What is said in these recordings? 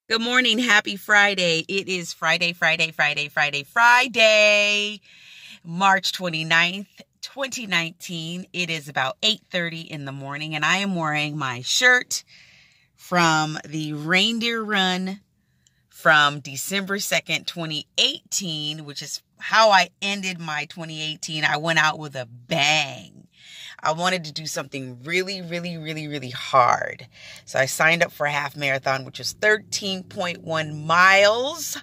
Good morning. Happy Friday. It is Friday, March 29th, 2019. It is about 8:30 in the morning, and I am wearing my shirt from the reindeer run from December 2nd, 2018, which is how I ended my 2018. I went out with a bang. I wanted to do something really hard. So I signed up for a half marathon, which was 13.1 miles.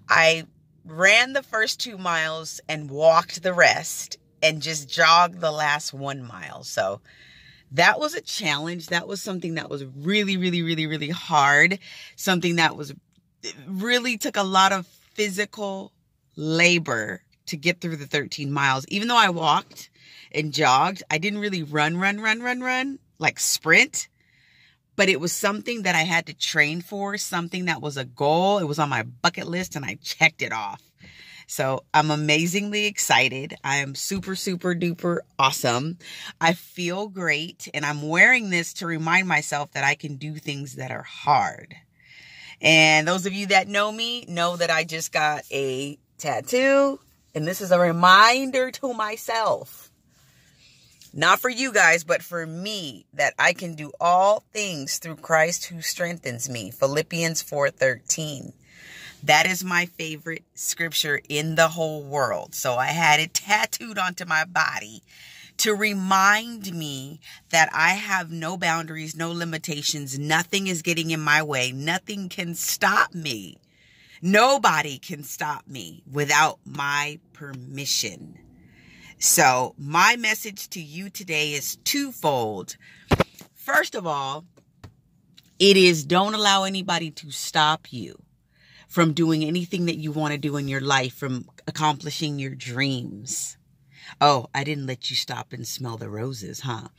I ran the first 2 miles and walked the rest and just jogged the last 1 mile. So that was a challenge. That was something that was really hard. Something that really took a lot of physical labor to get through the 13 miles. Even though I walked and jogged, I didn't really run, like sprint, but it was something that I had to train for, something that was a goal. It was on my bucket list and I checked it off. So I'm amazingly excited. I am super duper awesome. I feel great. And I'm wearing this to remind myself that I can do things that are hard. And those of you that know me know that I just got a tattoo. And this is a reminder to myself, not for you guys, but for me, that I can do all things through Christ who strengthens me. Philippians 4:13. That is my favorite scripture in the whole world. So I had it tattooed onto my body to remind me that I have no boundaries, no limitations. Nothing is getting in my way. Nothing can stop me. Nobody can stop me without my permission. So my message to you today is twofold. First of all, it is don't allow anybody to stop you from doing anything that you want to do in your life, from accomplishing your dreams. Oh, I didn't let you stop and smell the roses, huh?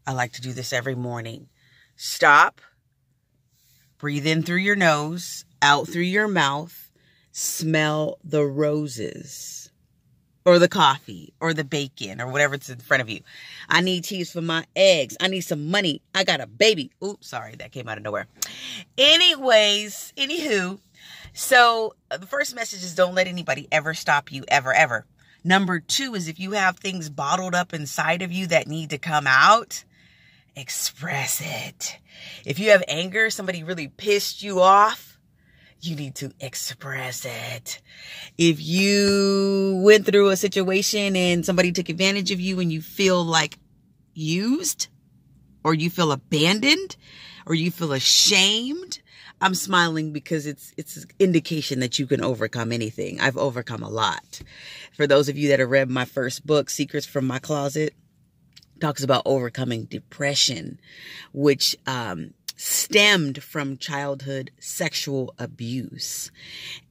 I like to do this every morning. Stop, breathe in through your nose, out through your mouth, smell the roses or the coffee or the bacon or whatever's in front of you. I need cheese for my eggs. I need some money. I got a baby. Oops, sorry, that came out of nowhere. Anywho, so the first message is don't let anybody ever stop you, ever. Number 2 is if you have things bottled up inside of you that need to come out, express it. If you have anger, somebody really pissed you off, you need to express it. If you went through a situation and somebody took advantage of you and you feel like used, or you feel abandoned, or you feel ashamed, I'm smiling because it's an indication that you can overcome anything. I've overcome a lot. For those of you that have read my first book, Secrets from My Closet, talks about overcoming depression, which stemmed from childhood sexual abuse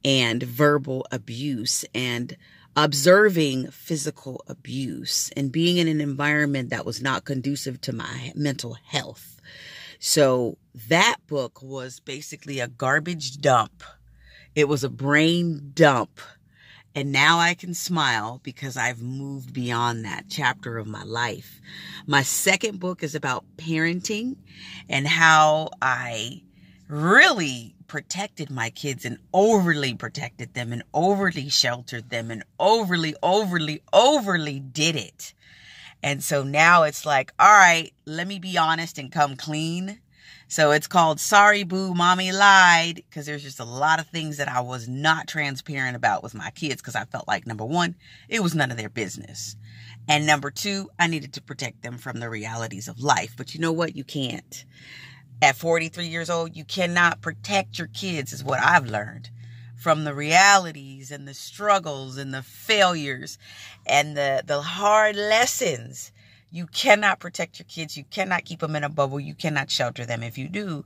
and verbal abuse and observing physical abuse and being in an environment that was not conducive to my mental health. So that book was basically a garbage dump. It was a brain dump. And now I can smile because I've moved beyond that chapter of my life. My second book is about parenting and how I really protected my kids and overly protected them and overly sheltered them and overly did it. And so now it's like, all right, let me be honest and come clean. So it's called Sorry Boo, Mommy Lied, because there's just a lot of things that I was not transparent about with my kids because I felt like, number 1, it was none of their business. And number 2, I needed to protect them from the realities of life. But you know what? You can't. At 43 years old, you cannot protect your kids, is what I've learned, from the realities and the struggles and the failures and the hard lessons. You cannot protect your kids. You cannot keep them in a bubble. You cannot shelter them. If you do,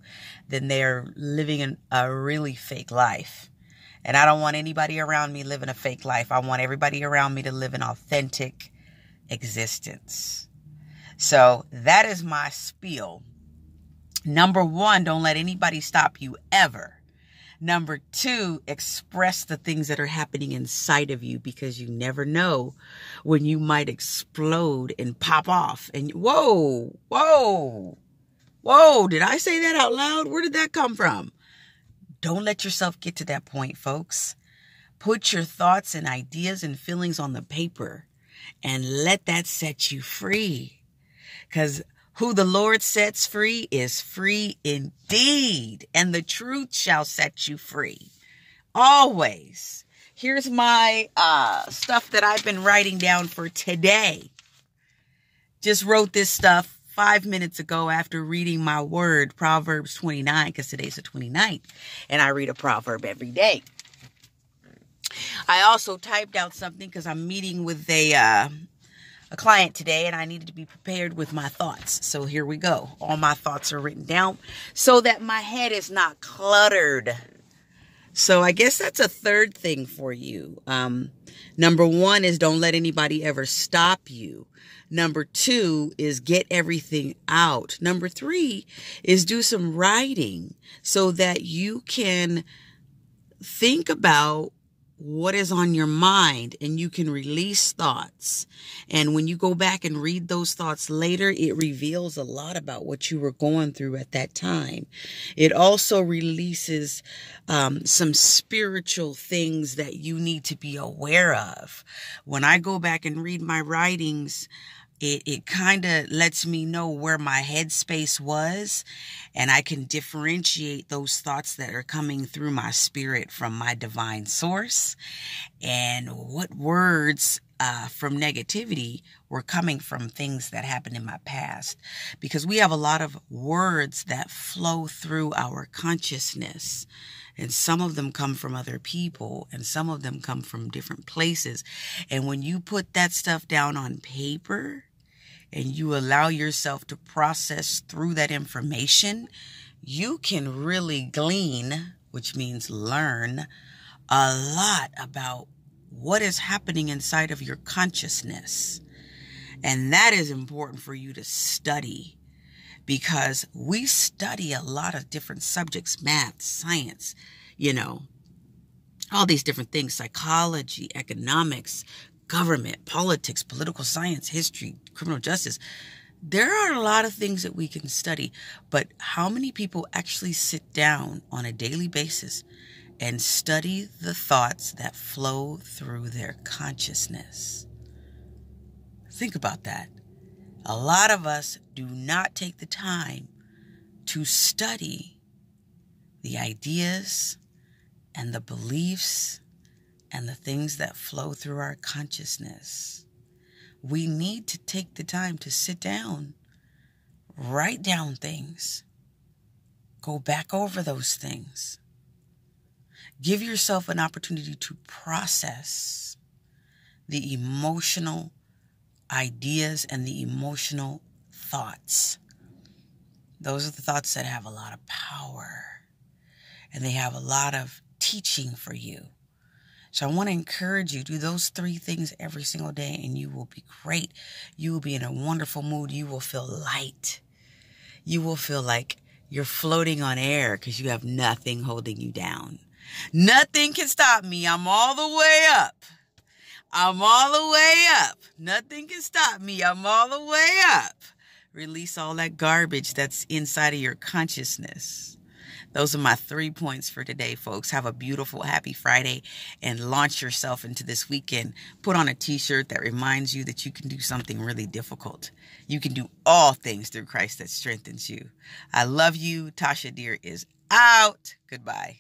then they're living a really fake life. And I don't want anybody around me living a fake life. I want everybody around me to live an authentic existence. So that is my spiel. Number 1, don't let anybody stop you ever. Number 2, express the things that are happening inside of you, because you never know when you might explode and pop off. And whoa, did I say that out loud? Where did that come from? Don't let yourself get to that point, folks. Put your thoughts and ideas and feelings on the paper and let that set you free. Because who the Lord sets free is free indeed. And the truth shall set you free. Always. Here's my stuff that I've been writing down for today. Just wrote this stuff 5 minutes ago after reading my word, Proverbs 29, because today's the 29th. And I read a proverb every day. I also typed out something because I'm meeting with a client today, and I needed to be prepared with my thoughts. So here we go. All my thoughts are written down so that my head is not cluttered. So I guess that's a third thing for you. Number 1 is don't let anybody ever stop you. Number 2 is get everything out. Number 3 is do some writing so that you can think about what is on your mind and you can release thoughts. And when you go back and read those thoughts later, it reveals a lot about what you were going through at that time. It also releases some spiritual things that you need to be aware of. When I go back and read my writings, it kind of lets me know where my headspace was, and I can differentiate those thoughts that are coming through my spirit from my divine source, and what words from negativity were coming from things that happened in my past. Because we have a lot of words that flow through our consciousness. And some of them come from other people, and some of them come from different places. And when you put that stuff down on paper, and you allow yourself to process through that information, you can really glean, which means learn, a lot about what is happening inside of your consciousness. And that is important for you to study, because we study a lot of different subjects, math, science, all these different things, psychology, economics, government, politics, political science, history, criminal justice. There are a lot of things that we can study, but how many people actually sit down on a daily basis and study the thoughts that flow through their consciousness? Think about that. A lot of us do not take the time to study the ideas and the beliefs and the things that flow through our consciousness. We need to take the time to sit down, write down things, go back over those things. Give yourself an opportunity to process the emotional ideas and the emotional thoughts. Those are the thoughts that have a lot of power, and they have a lot of teaching for you. So I want to encourage you, do those 3 things every single day, and you will be great. You will be in a wonderful mood. You will feel light. You will feel like you're floating on air because you have nothing holding you down. Nothing can stop me. I'm all the way up. I'm all the way up. Nothing can stop me. I'm all the way up. Release all that garbage that's inside of your consciousness. Those are my 3 points for today, folks. Have a beautiful, happy Friday and launch yourself into this weekend. Put on a t-shirt that reminds you that you can do something really difficult. You can do all things through Christ that strengthens you. I love you. Tasha Deer is out. Goodbye.